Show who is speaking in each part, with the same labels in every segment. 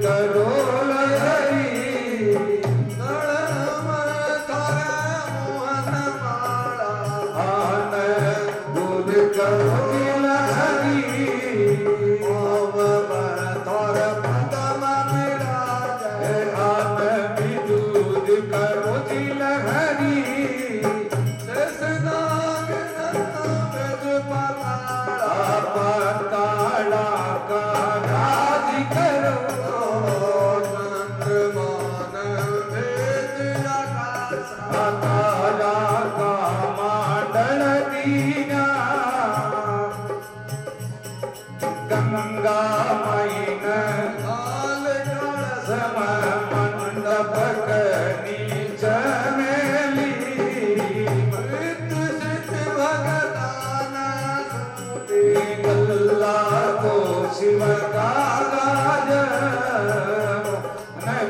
Speaker 1: करो लीना गंगा मैन लाल कलशम मंडप नीच मेली मृत्यु सिद्ध भगतान गल्ला को शिव का राज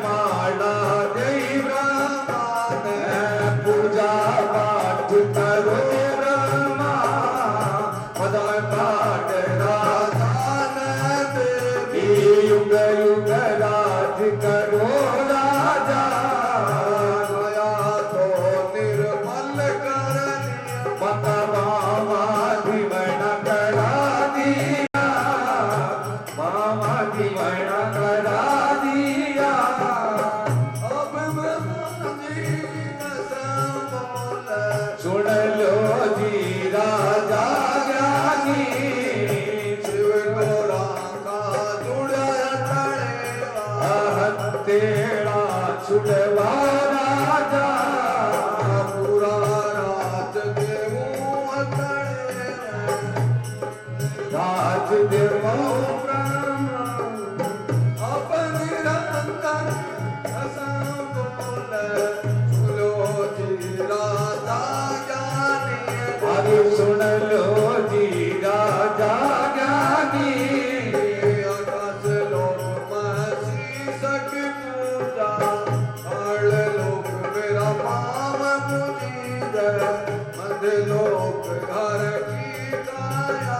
Speaker 1: माला जय ब्रह्मान पूजा पाठ करो ब्रह्मा पदम पाठ राधान युग युग राज करो राजा गया तो निर्मल कर मत मामा दिवण करा दिया मामा दिवण करा दिया अब ब्रह्मा जी सुन लो जी राजा ज्ञानी शिव गोरा का जुड़ा तेरा छुड़वा राजा पूरा राज देवों राज देवों ब्रह्मा अपन निरंतर असं बोल सुनो जी राजा ज्ञानी अरे सुन लो जी राजा ज्ञानी आकाश लोक महसी सक पूजा काल लोक मेरा पाम पूजी मंद लोक घर की काया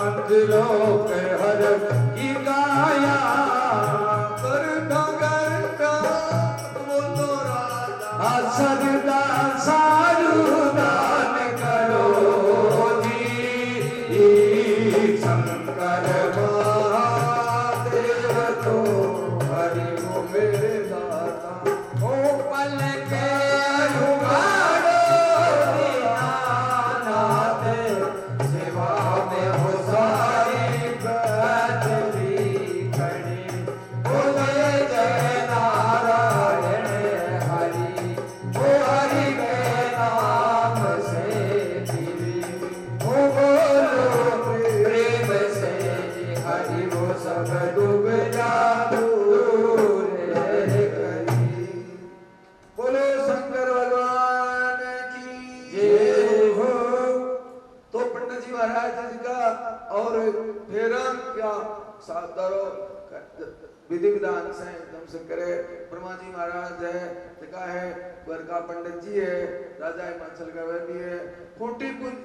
Speaker 1: मंद लोक हर की काया करता बोलो राजा सदा सारुदान करो जी शंकर महादेव तो हरि वो मेरे दाता ओ पल के उगाड़ो दीनानाथ सेवा में हो सारी पृथ्वी खड़ी बोले जय नारायण हरि ओ हरि के नाम से जीवी ओ बोलो प्रेम से हरि वो सब डूब जाओ रे करी बोलो शंकर भगवान की जय हो। तो पंडित जी महाराज जी का और फिर क्या साधरो विधि विधान से एकदम से करे ब्रह्मा जी महाराज है टिका है वर का पंडित जी है राजा हिमाचल का वह भी है खूंटी कुंज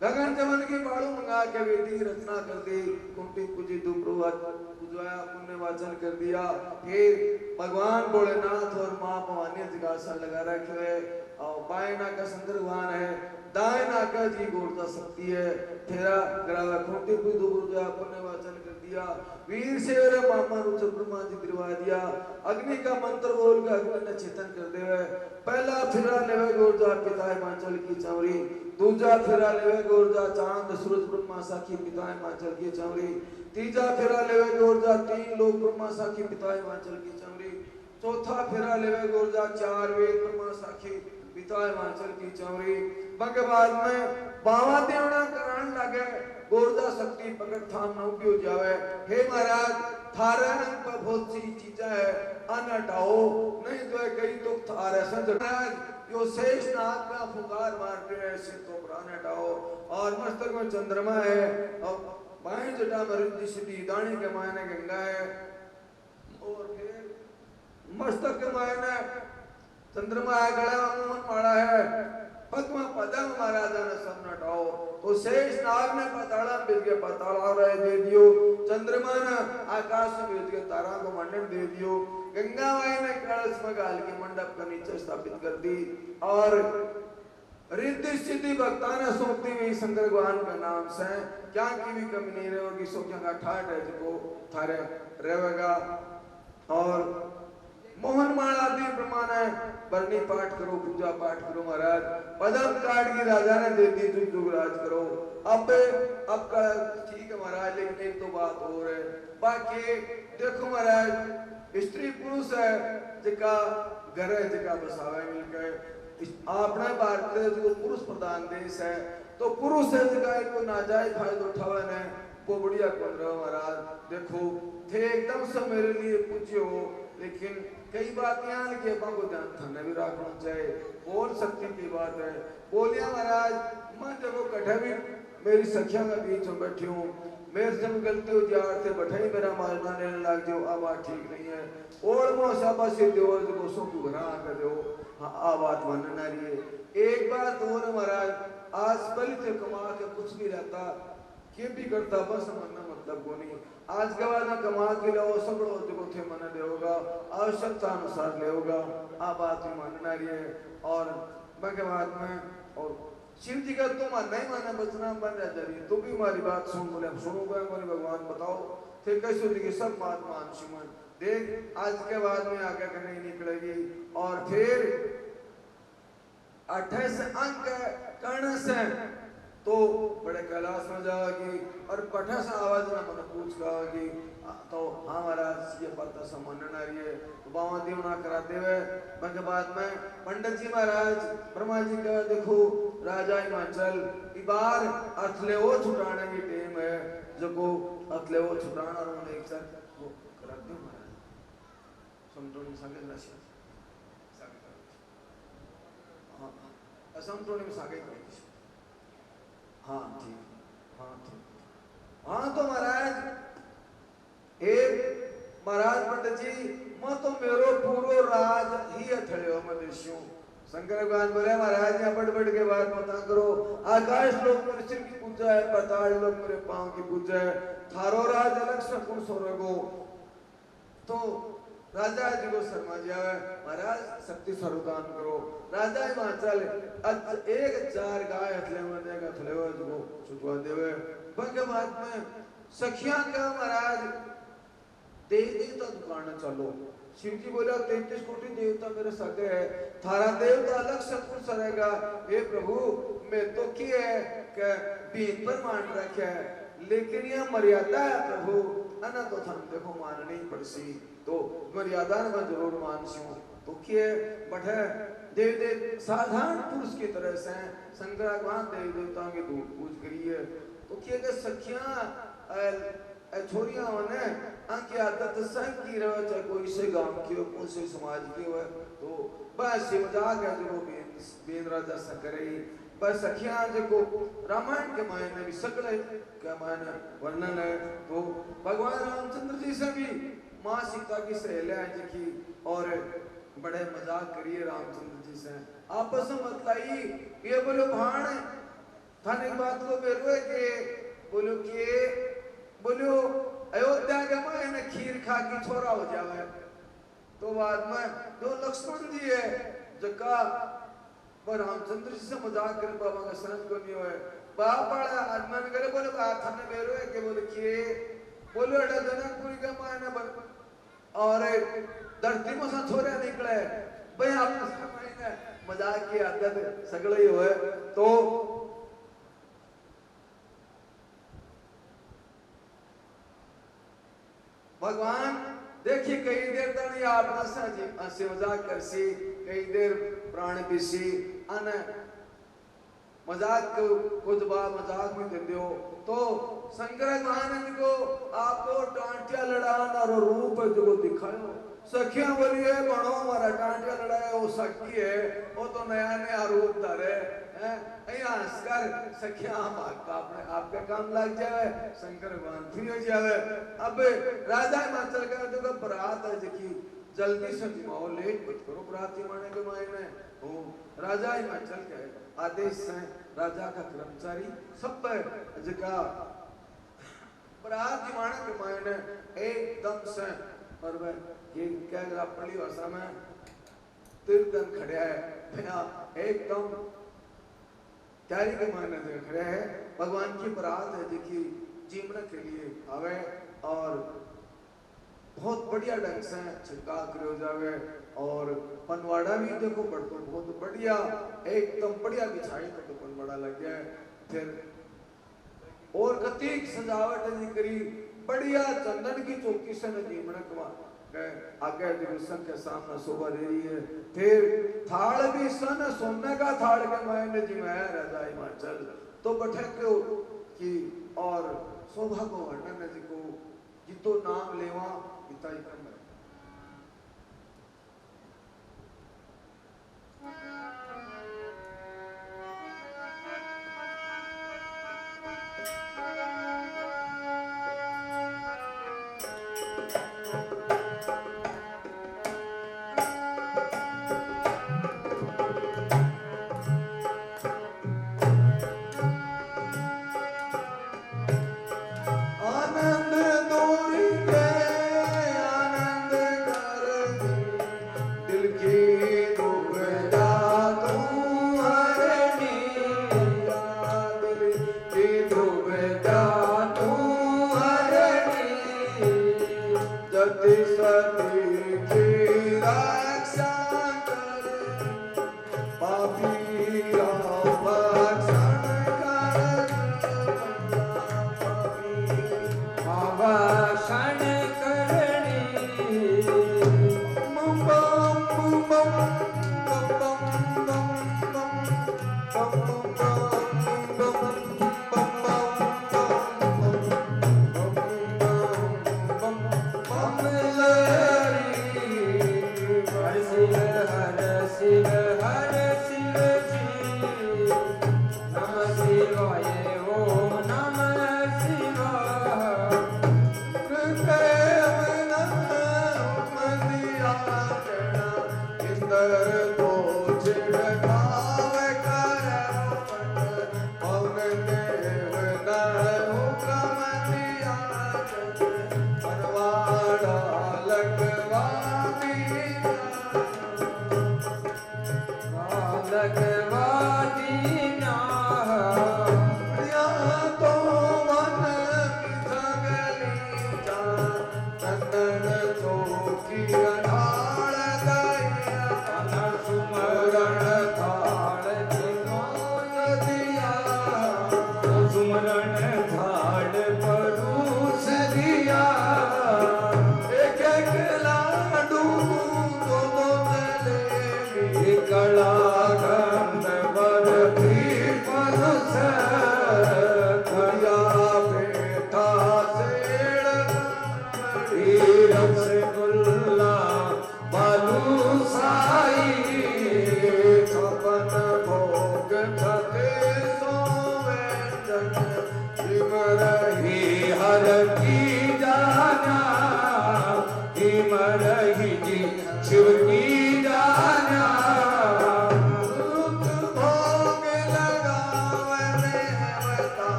Speaker 1: गगन चमन की बाड़ू मंगा के वेदी रचना कर दी कुंटी पूजी पूजवाया पुण्य वाचन कर दिया फिर भगवान भोलेनाथ और माँ भवानी जी का आसन लगा रखे है और बाएं नाक का शंकर भगवान है दाएं नाक का जी गोरता शक्ति है तेरा ग्रावा खूंटी पूजा पुण्य वाचन कर दिया वीर से मामा रूप ब्रह्मा जी गिरवा दिया अग्नि का मंत्र बोल के अग्नि ने चेतन कर दे पहला फिरा लेवे गोरजा पिता हिमाचल की चौरी दूजा फिरा लेवे गोरजा चांद सूरज ब्रह्मा साखी पिता हिमाचल की चौरी तीजा फिरा लेवे गोरजा तीन लोग ब्रह्मा साखी पिता हिमाचल की चौरी चौथा फिरा लेवे गोरजा चार वेद ब्रह्मा साखी पिता हिमाचल की चौरी बग बाद में बावा देवना करान लगे गोरजा शक्ति पकड़ थाम न उपयो जावे हे महाराज थारे रंग पर बहुत सी चीजें है अन हटाओ नहीं तो है कई तो थारे संग महाराज यो शेष नाग का फुकार मारते हैं ऐसे तो प्राण हटाओ और मस्तक में चंद्रमा है और बाएं जटा में रिद्धि सिद्धि दाणी के मायने गंगा है और फिर मस्तक के मायने चंद्रमा है गले में मोहन माला है पग में पदम महाराजा ने सब नटाओ तो शेष नाग ने पाताला भेज के पाताला रहे दे दियो चंद्रमा ने आकाश में भेज के तारा को मंडन दे दियो गंगा माई ने कलश में गाल के मंडप का नीचे स्थापित कर दी और रिद्धि सिद्धि भक्ताना सौंपती हुई शंकर भगवान के नाम से क्या की भी कमी नहीं रहेगी सोचा का ठाट है जिको थारे रहेगा और मोहन माला दी प्रमाण बरनी पाठ करो पूजा पाठ करो महाराज पदम काट की राजा ने दे दी तुम जुगराज करो अब का ठीक है महाराज लेकिन एक तो बात और है बाकी देखो महाराज स्त्री पुरुष है जिका घर है जिका बसावे मिलकर अपना भारत देश को पुरुष प्रधान देश है, तो पुरुष है जगह को नाजायज फायदा उठावे ने वो बढ़िया कौन रहा महाराज। देखो थे एकदम से मेरे लिए पूछे हो, लेकिन कई बात यहाँ के को ध्यान थाने भी रखना चाहिए। बोल सकती की बात है, बोलिया महाराज मैं देखो कठे भी मेरी सखिया के बीच में बैठी हूँ, मेरे से गलती हो जार थे बैठाई मेरा मारना लेने लग जाओ, अब बात ठीक नहीं है। और वो साबा से देवर को सो को घरा कर दो, हाँ आ बात मानना रही है। एक बात और महाराज, आज पल से कमा के कुछ भी रहता के भी करता बस मनना मतलब को नहीं। आज के बाद में कमा के लो सगड़ो जो थे मन देगा, आवश्यकता अनुसार लेगा, आ बात में मानना रही है। और बाकी बात में और शिव जी का तुम नहीं माना बचना बन रहा जरी, तो भी हमारी बात सुन बोले सुनोगे हमारे भगवान बताओ थे कैसे देखिए सब बात मान सुमन देख आज के बाद में आगे करने निकलेगी। और फिर 28 अंक कर्ण से तो बड़े कैलाश में जाएगी और पठा से आवाज ना मन पूछ कहेगी, तो हाँ महाराज ये पता सम्मान आ रही है, तो बाबा देवना कराते हुए बंग बाद में पंडित जी महाराज ब्रह्मा जी का देखो राजा हिमाचल बार अथले वो छुटाने की टीम है, जो को अथले वो छुटाना और उन्हें एक साथ वो करा दो महाराज समझो नहीं संगे नशा हाँ असमतोड़ में सागे करेंगे। हाँ ठीक, हाँ ठीक, हाँ तो महाराज एक महाराज पंडित जी मैं तो मेरो पूरो राज ही अथड़े हो मैं देशूं। शंकर भगवान बोले महाराज यहाँ बड़ के बात मत करो, आकाश लोग मेरे सिर की पूजा है, पाताल लोग मेरे पांव की पूजा है, थारो राज अलग से कौन सो रगो। तो राजा जी को शर्मा जी आवे महाराज शक्ति स्वरूदान करो। राजा हिमाचल एक 4 गाय हथले में देगा थले हुए जो छुटवा देवे बंग बात में सखियां का महाराज देवता दुकान चलो। शिव जी बोला 33 कोटि देवता मेरे सगे है, थारा देवता अलग से कौन सरेगा। हे प्रभु मैं तो की है कि बीन पर मान रखे है, लेकिन यह मर्यादा है प्रभु अना तो थम देखो माननी पड़सी, तो मर्यादा में जरूर मानसी हूँ। तो क्या बढ़े देव देव साधारण पुरुष की तरह से शंकर भगवान देवी देवताओं की पूज करी है। तो क्या के सखियां छोरियां होने आंकी आदत संग की रहो, चाहे कोई से गांव की हो कोई से समाज की हो, तो बस ये मजाक है जो बेन राजा से करे। बस सखियां जो रामायण के मायने भी सकले क्या मायने वर्णन है। तो भगवान रामचंद्र जी से भी माँ सीता की सहेलियां की और बड़े मजाक करिए रामचंद्र जी से आपस में मतलाई। ये बोलो भाण थाने बात को बेरुए के बोलो अयोध्या के मायने खीर खा की छोरा हो जावे। तो बाद में जो लक्ष्मण जी है जका पर रामचंद्र जी से मजाक करे बाबा का शरण को नहीं होए बाप बड़ा आदमी करे बोले बात थाने बेरुए के बोलो अड़ा जनकपुरी के मायने और धरती में सा छोरे निकले भाई आपने मजाक की आदत सगले ही हुए। तो भगवान देखिए कई देर तक आप से मजाक कर सी, कई देर प्राण पीसी अन मजाक खुद बा मजाक में दे दो। तो शंकर भगवान को आपको टांटिया लड़ाना और रूप जो दिखायो सखियां बोलिए बनो हमारा टांटिया लड़ाया वो सखी है, वो तो नया रूप धरे हंसकर सखियां आपका काम लग जाए, शंकर भगवान फ्री हो जाए। अब राजा हिमाचल का जो बरात है जकी जल्दी से दिमाओ लेट मत करो बराती माने के मायने हो। राजा हिमाचल के आदेश से राजा का कर्मचारी सब जगह बरात दिमाने के मायने एकदम से और वह क्या पड़ी भाषा में तीर्थन खड़े है एकदम त्यारी के मायने से खड़े है। भगवान की बरात है देखिए जीवन के लिए आवे और बहुत बढ़िया ढंग से छिड़का करे हो जावे। और पनवाड़ा भी देखो बढ़तो बहुत बढ़िया एकदम बढ़िया बिछाई तो पनवाड़ा लग गया है। फिर और कतीक सजावट नहीं करी बढ़िया चंदन की चौकी से न जीवन आगे दिवसन के सामने शोभा दे रही है। फिर थाल भी सन सोने का थाल के मैंने जी मैं राजा हिमाचल तो बैठे क्यों कि और शोभा को वर्णन जी को जितो नाम लेवा इतना ही कम है।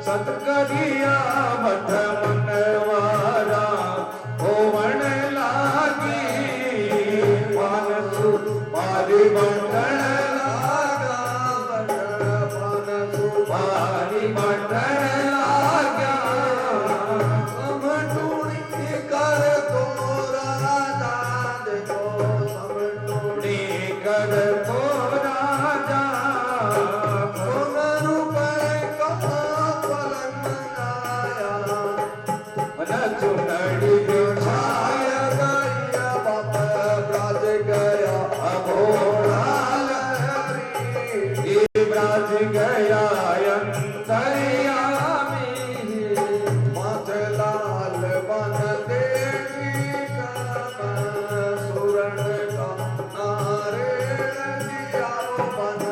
Speaker 2: सतकरिया मठ मनवारा होवण लागी पानसु पारी बंधन लागा पानसु पारी बंधन लागा समटूणी कर तोरा दाद को समटूणी कर तोरा गया अंतरिया में माथे लाल बन देखी सुरण का नारे दिया बन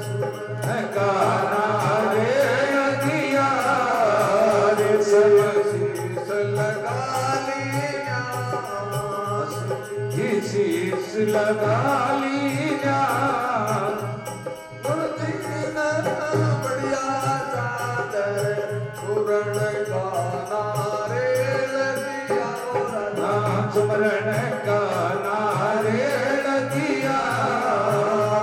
Speaker 2: सुरण का नारे दिया शीस लगा लिया शीस लगा लिया सुमरण का नारेण दिया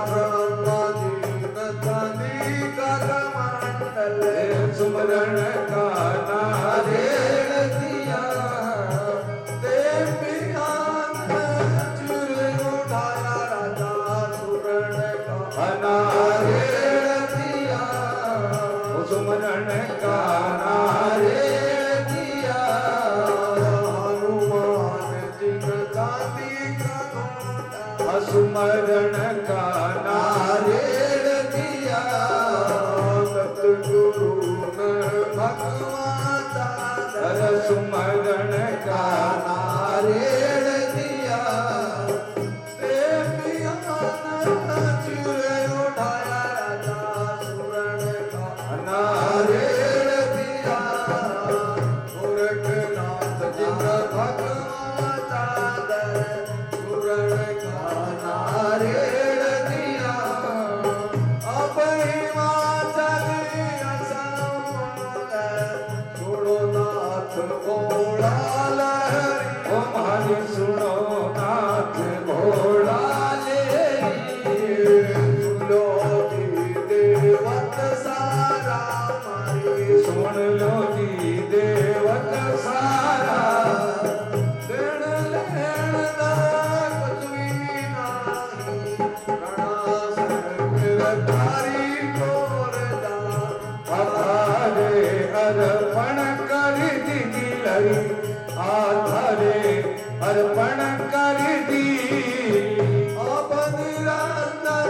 Speaker 2: ब्रह्मा जी नथनी का कमंडल सुमरण का नारेण दिया सुमरण का नारेण दिया
Speaker 1: सतगुरु ने भगवान दादा
Speaker 2: सुमरण का
Speaker 1: नारेण दिया देविया चिरे उठाया राजा सुमरण का नारेण दिया गोरखनाथ जिन भगवान दादा सुमरण का नारेण दिया अब हिमाचल सुनो नाथ भोला लहरी
Speaker 2: ओ मारी सुनो नाथ भोला
Speaker 1: सुनो जी देवत सारा मारी
Speaker 2: सुन लो जी देवत सारा
Speaker 1: देण लेण दा कुछ भी नाही रणा सरकारी तोर दा
Speaker 2: आधारे अर्पण कर दी लई आधारे अर्पण कर दी
Speaker 1: अपन निरंतर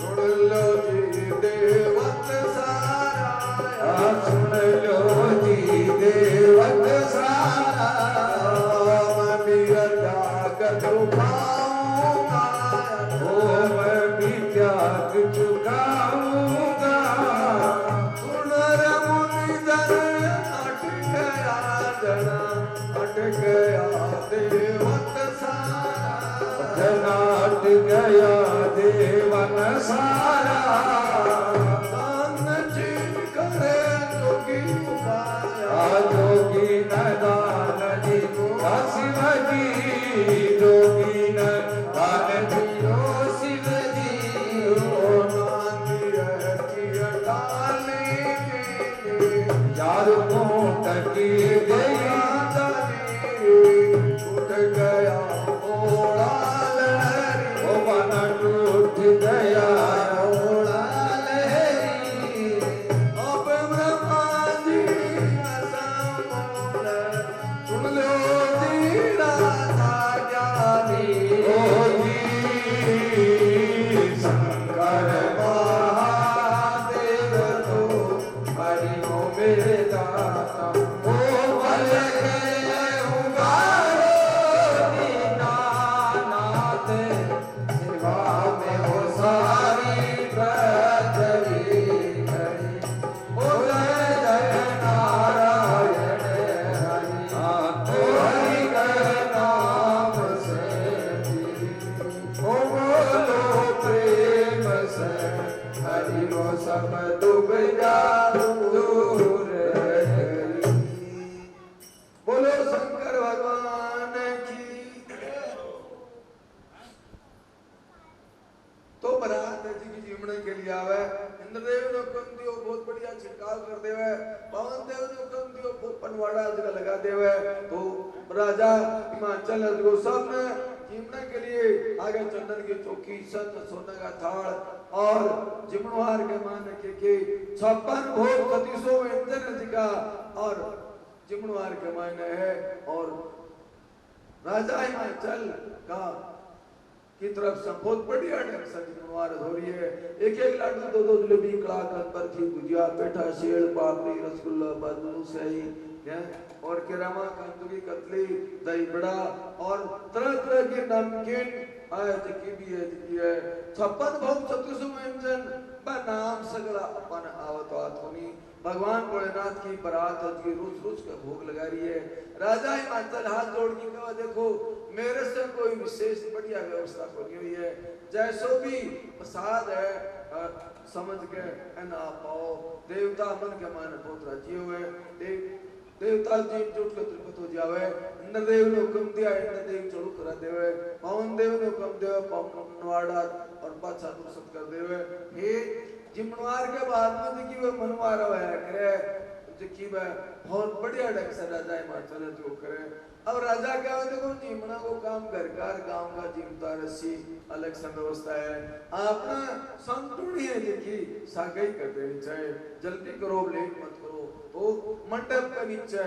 Speaker 1: सुन लो जी देवत सारा
Speaker 2: सुन लो जी देवत सारा
Speaker 1: मैं मेरा त्याग चुकाऊंगा
Speaker 2: ओ मैं भी त्याग चुकाऊंगा
Speaker 1: पुनर्मुनि जन अट गया जना अट गया देवत सारा
Speaker 2: नाट गया देवन सारा
Speaker 1: दान चीन करे जोगी उपाया
Speaker 2: जोगी न दान जी शिव जी जोगी न दान जी शिव जी यार कोट की गया
Speaker 1: उठ गया ओला लहरी
Speaker 2: ओ मन टूट गया
Speaker 1: ओला लहरी अब ब्रह्मा जी असंभव सुन लो जी राधा ज्ञानी
Speaker 2: ओ जी शंकर
Speaker 1: महादेव तो हरि हो मेरे दाता
Speaker 2: ओ बल के उगारो दीनानाथ सेवा में हो सारी ब्रजरी हरि ओ जय जय नारायण हरि ओ हरि कर नाम से
Speaker 1: ओ बोलो प्रेम से हरि वो सब दुख दूर हरि बोलो शंकर भगवान की तो बरात जी की जीवने के लिए आवे इंद्रदेव ने हुक्म दियो बहुत बढ़िया छिड़काव कर देवे पवन देव ने हुक्म दियो बहुत पनवाड़ा जगह लगा देवे तो राजा हिमाचल को सब ने जीवने के लिए आगे चंदन की चौकी सत सोने का थाल और जिमणवार के मान के 56 भोग 36 व्यंजन जी का और जिमणवार के मायने है और राजा हिमाचल का की तरफ से बहुत बढ़िया ढंग से जिमणवार हो रही है एक लाडू दो जलेबी कड़ाकत बर्फी गुजिया पेठा शेड़ पापड़ी रसगुल्ला बादू सही और केरामा कंदूरी कतली दही बड़ा और तरह तरह के नमकीन की भी है 56 भोग 36 व्यंजन नाम सगला अपन आवत होनी भगवान भोलेनाथ की बारात की रोज रोज का भोग लगा रही है राजा हिमाचल हाथ जोड़ के कहा देखो मेरे से कोई विशेष बढ़िया व्यवस्था को नहीं हुई है जैसो भी प्रसाद है समझ के ना पाओ देवता मन के मान बहुत राजी हुए देवता जी जुट के त्रिपत हो जावे इंद्रदेव ने हुक्म दिया इंद्रदेव चढ़ू करा देवे पवन देव ने हुक्म दिया पवनवाड़ा और बादशाह दुर्सत कर देवे हे जिमणवार के बाद में देखी वे मनवार होया करे जिकी वह बहुत बढ़िया ढंग से राजा हिमाचल जो करे। अब राजा क्या है देखो जीवना को काम घर कार गांव का जीवता रसी अलग सा व्यवस्था है। आपना संतुड़ी है देखी सागई कर देनी चाहिए, जल्दी करो लेट मत करो। तो मंडप के नीचे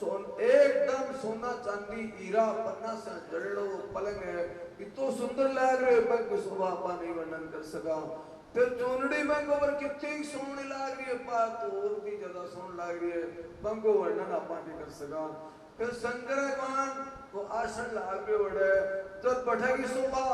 Speaker 1: एकदम सोना चांदी हीरा पन्ना से जड़ो पलंग है, इतो सुंदर लग रहे पर कोई शोभा आपा नहीं वर्णन कर सका। फिर चूनड़ी में गोबर कितनी सोहनी लग रही है पा तो और भी ज्यादा सोहनी लग रही है, बंगो वर्णन आपा नहीं कर सका। फिर शंकर भगवान वो आसन लाग रहे बड़े तो बैठेगी शोभा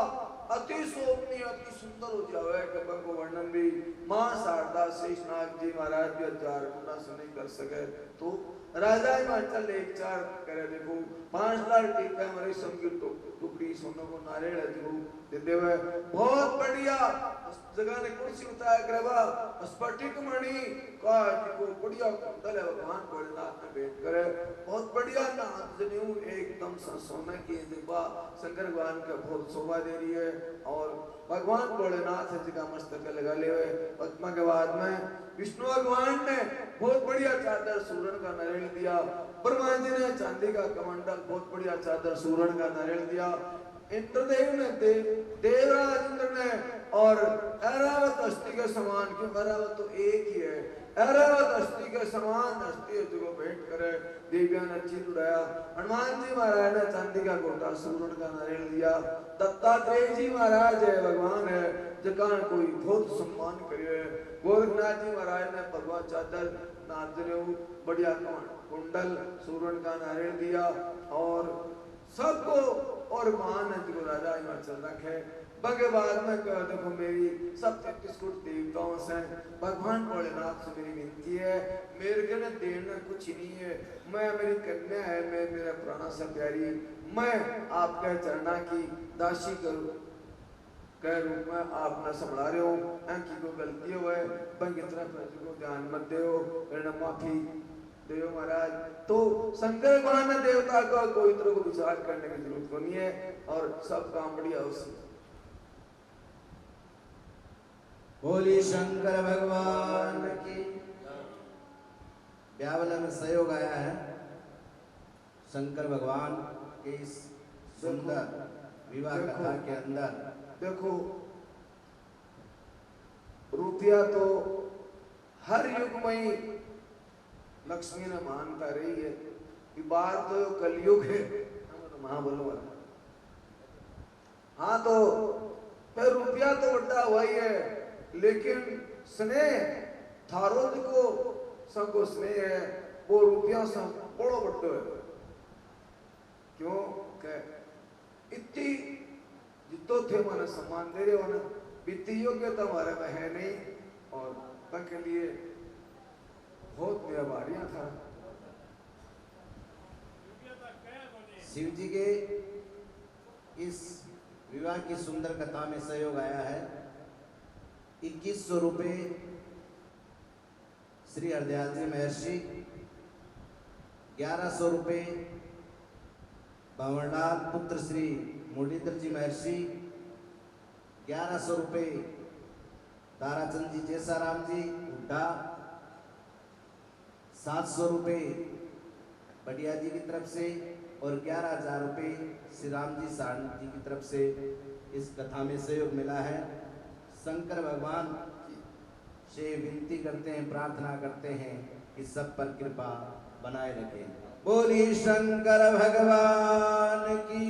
Speaker 1: अति शोभनीय अति सुंदर हो जावे कि बंगो वर्णन भी मां शारदा शेषनाग जी महाराज भी हजार गुना से नहीं कर सके। तो राजा हिमाचल एक चार करे देखो 5 लाख टीका हमारे संगीत टुकड़ी सोनों को नारियल देखो देते हुए बहुत बढ़िया जगह ने कुर्सी उतार करवा स्फटिक मणि का को बढ़िया कुंडल है भगवान भोलेनाथ ने भेंट करे बहुत बढ़िया नाथ जनेऊ एकदम सोने की दिव्या शंकर भगवान का बहुत शोभा दे रही है। और भगवान भोलेनाथ जी का मस्तक लगा ले हुए पद्मा के बाद में विष्णु भगवान ने बहुत बढ़िया चादर सूरण का नारियल दिया, ब्रह्मा जी ने चांदी का कमंडल बहुत बढ़िया चादर सूरण का नारियल दिया, इंद्रदेव ने देवराज इंद्र ने और ऐरावत अस्थि के समान, क्यों ऐरावत तो एक ही है, ऐरावत अस्थि के समान अस्थि जो भेंट करे देविया ने चित उड़ाया। हनुमान जी महाराज ने चांदी का गोटा सूरण का नारियल दिया, दत्तात्रेय जी महाराज है भगवान है जकान कोई बहुत सम्मान करे, गोरखनाथ जी महाराज ने भगवान चादर नादरे बढ़िया कुंडल सूरण का नारियल दिया और सबको और महान को राजा हिमाचल रखे। बगे बाद में कह देखो मेरी सब 33 कोटि देवताओं से भगवान भोलेनाथ से मेरी विनती है, मेरे के ना देना कुछ नहीं है, मैं मेरी कन्या है, मैं मेरा प्राणा से प्यारी, मैं आपके चरणा की दासी करूं कह रूप में आप न संभला रहे हो, अंकी को गलती हो है बंग इतना को ध्यान मत दो माफी देव महाराज। तो शंकर भगवान ने देवता का कोई तरह को विचार करने की जरूरत नहीं है और सब काम बढ़िया उसी।
Speaker 2: बोली शंकर भगवान की। ब्यावला में सहयोग आया है शंकर भगवान के इस सुंदर विवाह कथा के अंदर।
Speaker 1: देखो रुपया तो हर युग में लक्ष्मी ने मानता रही है, कि बात तो कलयुग है महाबलो। हाँ तो फिर रुपया तो बड़ा वही है, लेकिन स्नेह थारो को सबको स्नेह है वो रुपया सब बड़ो बड़ो है। क्यों कह इतनी जितो थे मैंने सम्मान दे रहे हो ना, वित्तीय योग्यता हमारे में है नहीं और तक के लिए बहुत व्यवहारिया था।
Speaker 2: शिव जी के इस विवाह की सुंदर कथा में सहयोग आया है 2100 रुपये श्री हरदयाल जी महर्षि, 1100 रुपये भंवरलाल पुत्र श्री मुरलीधर जी महर्षि, 1100 रुपये ताराचंद जी जैसाराम जी हुड्डा, 700 रुपये बढ़िया जी की तरफ से और 11,000 रुपये श्री राम जी सारण जी की तरफ से इस कथा में सहयोग मिला है। शंकर भगवान से विनती करते हैं, प्रार्थना करते हैं कि सब पर कृपा बनाए रखें। बोली शंकर भगवान की।